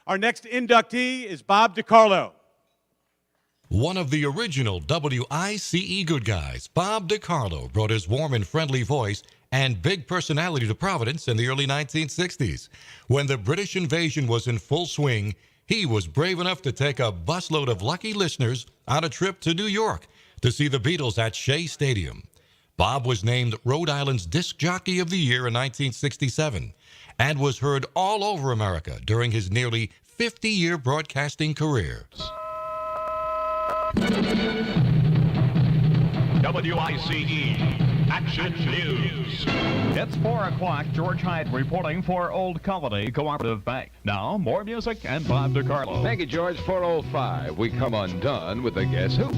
Our next inductee is Bob DeCarlo. One of the original WICE good guys, Bob DeCarlo, brought his warm and friendly voice and big personality to Providence in the early 1960s. When the British invasion was in full swing, he was brave enough to take a busload of lucky listeners on a trip to New York to see the Beatles at Shea Stadium. Bob was named Rhode Island's Disc Jockey of the Year in 1967 and was heard all over America during his nearly 50-year broadcasting career. WICE Action News. It's 4 o'clock. George Hyde reporting for Old Colony Cooperative Bank. Now, more music and Bob DeCarlo. Thank you, George. 4:05. We come undone with the Guess Who.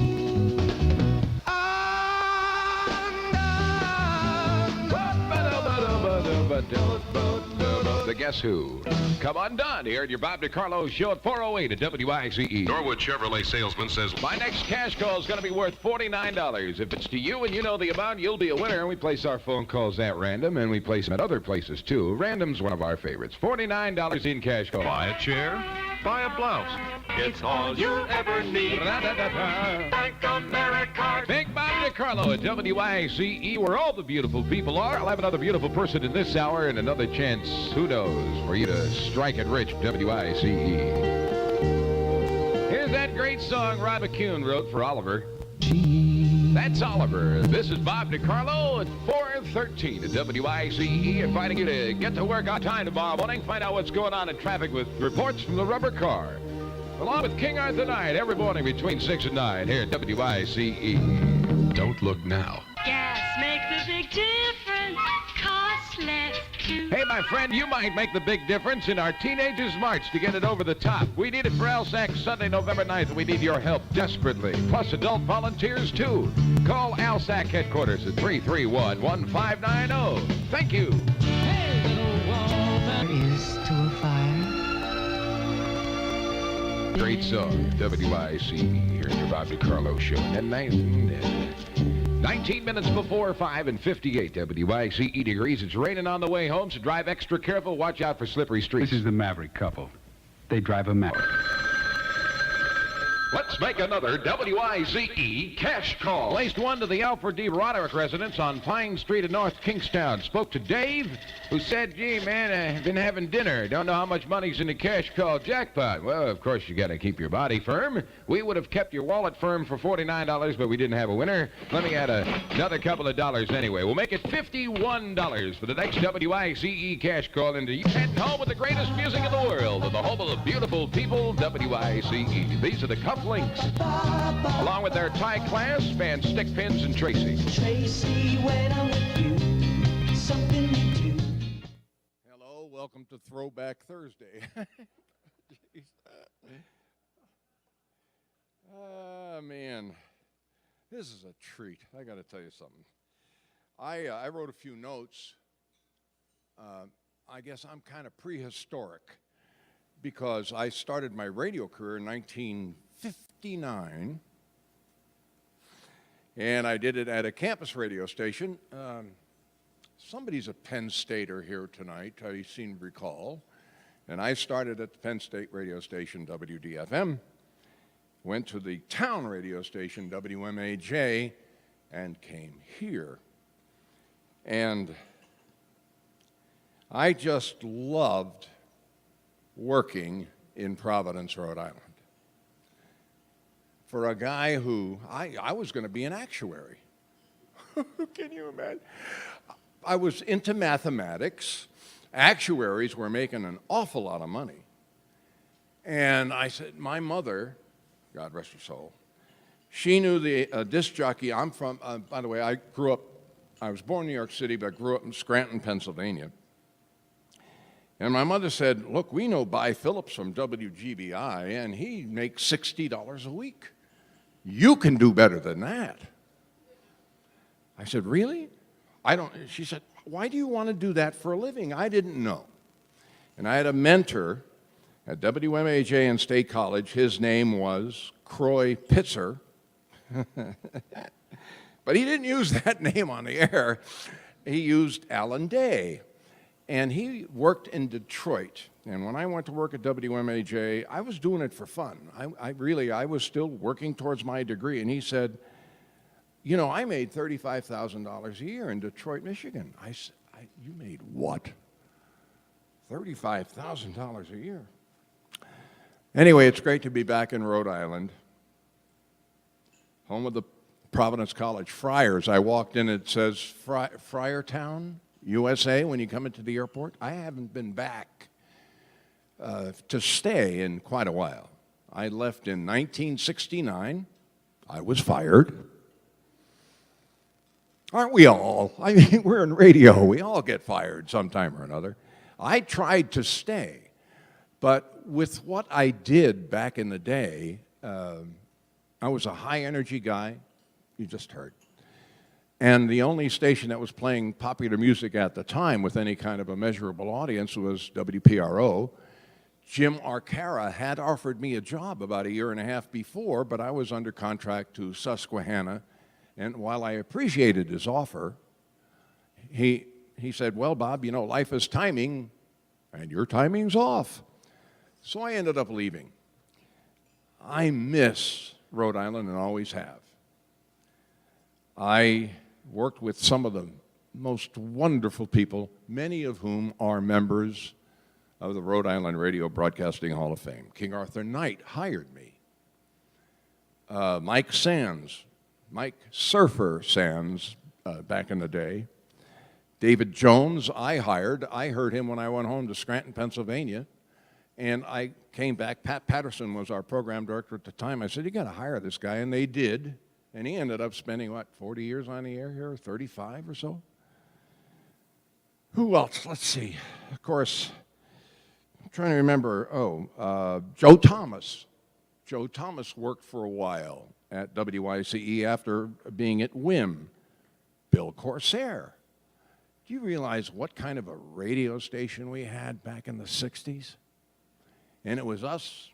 The Guess Who. Come undone here at your Bob DeCarlo show at 4:08 at WICE. Norwood Chevrolet salesman says, My next cash call is going to be worth $49. If it's to you and you know the amount, you'll be a winner. We place our phone calls at random, and we place them at other places, too. Random's one of our favorites. $49 in cash call. Buy a chair, buy a blouse. It's all you'll ever need. Bank America. Big Bob DeCarlo at WICE, where all the beautiful people are. I'll have another beautiful person in this hour and another chance, who knows, for you to strike it rich, WICE. Here's that great song Rod McCune wrote for Oliver. That's Oliver. This is Bob DeCarlo at 4:13 at WICE, inviting you to get to work on time tomorrow morning. Find out what's going on in traffic with reports from the rubber car. Along with King Arthur Knight every morning between 6 and 9 here at WICE. don't look now. Gas makes a big difference. Costs less too. Hey, my friend, you might make the big difference in our Teenagers March to get it over the top. We need it for LSAC Sunday, November 9th, and we need your help desperately. Plus adult volunteers, too. Call LSAC headquarters at 331-1590. Thank you. Is to a fire. Great song, WICE, here at your Bob DeCarlo show. And 19 minutes before 5 and 58 WICE degrees. It's raining on the way home, so drive extra careful. Watch out for slippery streets. This is the Maverick couple. They drive a Maverick. Let's make another WICE cash call. Placed one to the Alfred D. Roderick residence on Pine Street in North Kingstown. Spoke to Dave, who said, gee, man, I've been having dinner. Don't know how much money's in the cash call jackpot. Well, of course, you got to keep your body firm. We would have kept your wallet firm for $49, but we didn't have a winner. Let me add another couple of dollars anyway. We'll make it $51 for the next WICE cash call. And you head home with the greatest music in the world, and the home of the beautiful people, WICE. These are the cup links, along with their tie clasp and stick pins and Tracy. Tracy, when I'm with you, something you do. Hello, welcome to Throwback Thursday. Man, this is a treat. I got to tell you something. I wrote a few notes. I guess I'm kind of prehistoric because I started my radio career in 1959, and I did it at a campus radio station. Somebody's a Penn Stater here tonight, I seem to recall, and I started at the Penn State radio station, WDFM, went to the town radio station, WMAJ, and came here. And I just loved working in Providence, Rhode Island. For a guy who, I was going to be an actuary. Can you imagine? I was into mathematics. Actuaries were making an awful lot of money. And I said, my mother, God rest her soul, she knew the disc jockey. I'm from, by the way, I was born in New York City, but I grew up in Scranton, Pennsylvania. And my mother said, look, we know By Phillips from WGBI, and he makes $60 a week. You can do better than that. I said, really? She said, why do you want to do that for a living? I didn't know. And I had a mentor at WMAJ and State College. His name was Croy Pitzer. But he didn't use that name on the air. He used Alan Day. And he worked in Detroit. And when I went to work at WMAJ, I was doing it for fun. I was still working towards my degree. And he said, you know, I made $35,000 a year in Detroit, Michigan. I said, you made what? $35,000 a year. Anyway, it's great to be back in Rhode Island, home of the Providence College Friars. I walked in, it says Friartown, USA, when you come into the airport. I haven't been back to stay in quite a while. I left in 1969. I was fired. Aren't we all? I mean, we're in radio. We all get fired sometime or another. I tried to stay, but with what I did back in the day, I was a high-energy guy. You just heard. And the only station that was playing popular music at the time with any kind of a measurable audience was WPRO. Jim Arcara had offered me a job about a year and a half before, but I was under contract to Susquehanna. And while I appreciated his offer, he said, well, Bob, you know, life is timing, and your timing's off. So I ended up leaving. I miss Rhode Island and always have. I worked with some of the most wonderful people, many of whom are members of the Rhode Island Radio Broadcasting Hall of Fame. King Arthur Knight hired me. Mike Surfer Sands, back in the day. David Jones, I hired. I heard him when I went home to Scranton, Pennsylvania. And I came back. Pat Patterson was our program director at the time. I said, you got to hire this guy. And they did. And he ended up spending, 40 years on the air here, 35 or so? Who else? Let's see. Of course, I'm trying to remember. Joe Thomas. Joe Thomas worked for a while at WICE after being at WIM. Bill Corsair. Do you realize what kind of a radio station we had back in the 60s? And it was us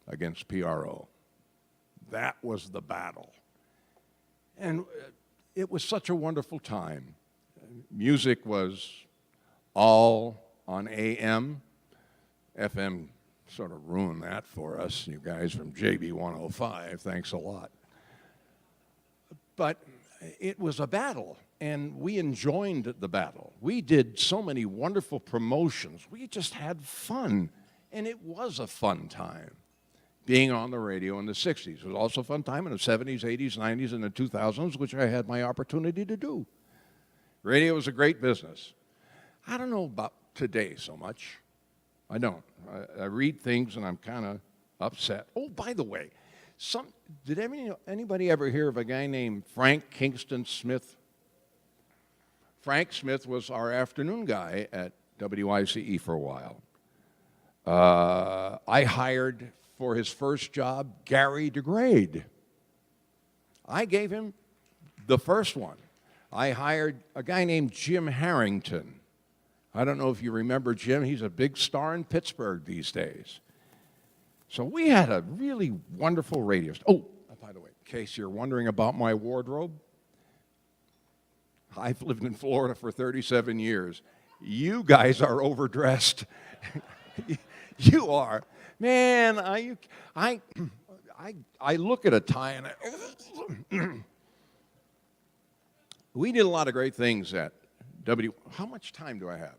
against PRO. That was the battle. And it was such a wonderful time. Music was all on AM. FM sort of ruined that for us. You guys from JB 105, thanks a lot. But it was a battle, and we enjoyed the battle. We did so many wonderful promotions. We just had fun, and it was a fun time being on the radio in the 60s. It was also a fun time in the 70s, 80s, 90s, and the 2000s, which I had my opportunity to do. Radio was a great business. I don't know about today so much. I don't. I read things, and I'm kind of upset. Oh, by the way, did anybody ever hear of a guy named Frank Kingston Smith? Frank Smith was our afternoon guy at WICE for a while. I hired for his first job Gary DeGrade. I gave him the first one. I hired a guy named Jim Harrington. I don't know if you remember Jim. He's a big star in Pittsburgh these days. So we had a really wonderful radio. Oh, by the way, in case you're wondering about my wardrobe, I've lived in Florida for 37 years. You guys are overdressed. You are. Man, I look at a tie and we did a lot of great things at How much time do I have?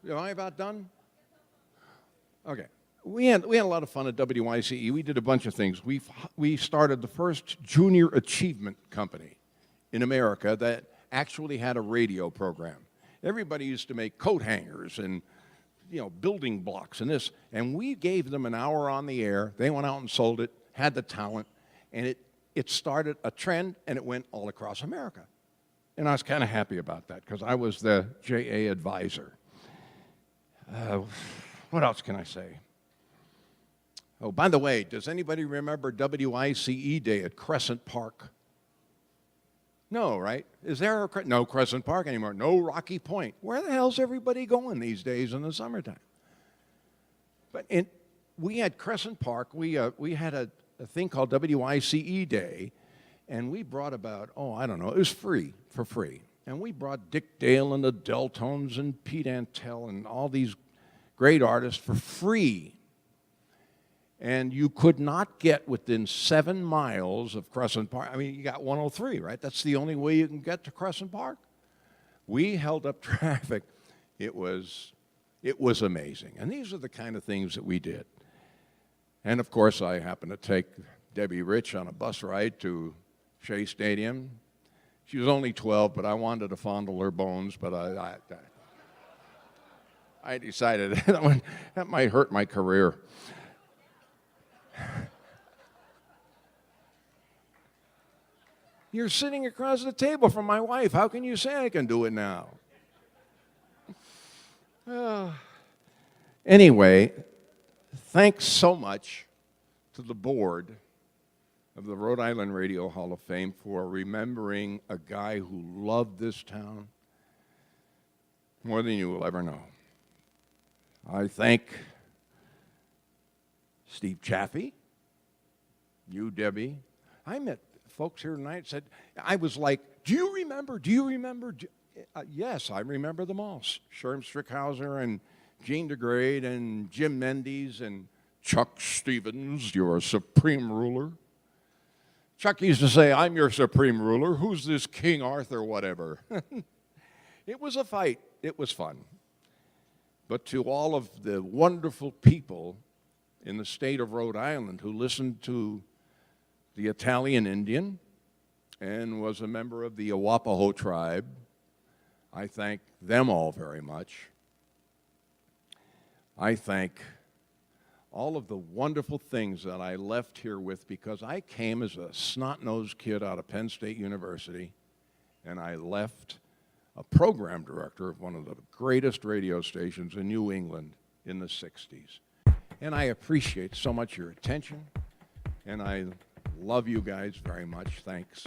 Am I about done? Okay. We had a lot of fun at WICE. We did a bunch of things. We started the first junior achievement company in America that actually had a radio program. Everybody used to make coat hangers and building blocks and this, and we gave them an hour on the air. They went out and sold it, had the talent, and it started a trend, and it went all across America. And I was kind of happy about that because I was the JA advisor. What else can I say? Oh, by the way, does anybody remember WICE Day at Crescent Park? No, right? Is there no Crescent Park anymore? No Rocky Point. Where the hell's everybody going these days in the summertime? But we had Crescent Park. We had a thing called WICE Day, and we brought about, it was free, for free. And we brought Dick Dale and the Deltones and Pete Antell and all these great artists for free. And you could not get within 7 miles of Crescent Park. I mean, you got 103, right? That's the only way you can get to Crescent Park. We held up traffic. It was amazing. And these are the kind of things that we did. And of course, I happened to take Debbie Rich on a bus ride to Shea Stadium. She was only 12, but I wanted to fondle her bones, but I decided that might hurt my career. You're sitting across the table from my wife. How can you say I can do it now? Anyway, thanks so much to the board of the Rhode Island Radio Hall of Fame for remembering a guy who loved this town more than you will ever know. I thank Steve Chaffee, you, Debbie. I met folks here tonight said, I was like, do you remember? Yes, I remember them all. Sherm Strickhauser and Gene DeGrade and Jim Mendes and Chuck Stevens, your supreme ruler. Chuck used to say, I'm your supreme ruler. Who's this King Arthur, whatever? It was a fight. It was fun. But to all of the wonderful people in the state of Rhode Island who listened to the Italian Indian and was a member of the Awapaho tribe, I thank them all very much. I thank all of the wonderful things that I left here with, because I came as a snot-nosed kid out of Penn State University, and I left a program director of one of the greatest radio stations in New England in the 60s. And I appreciate so much your attention, and I love you guys very much. Thanks.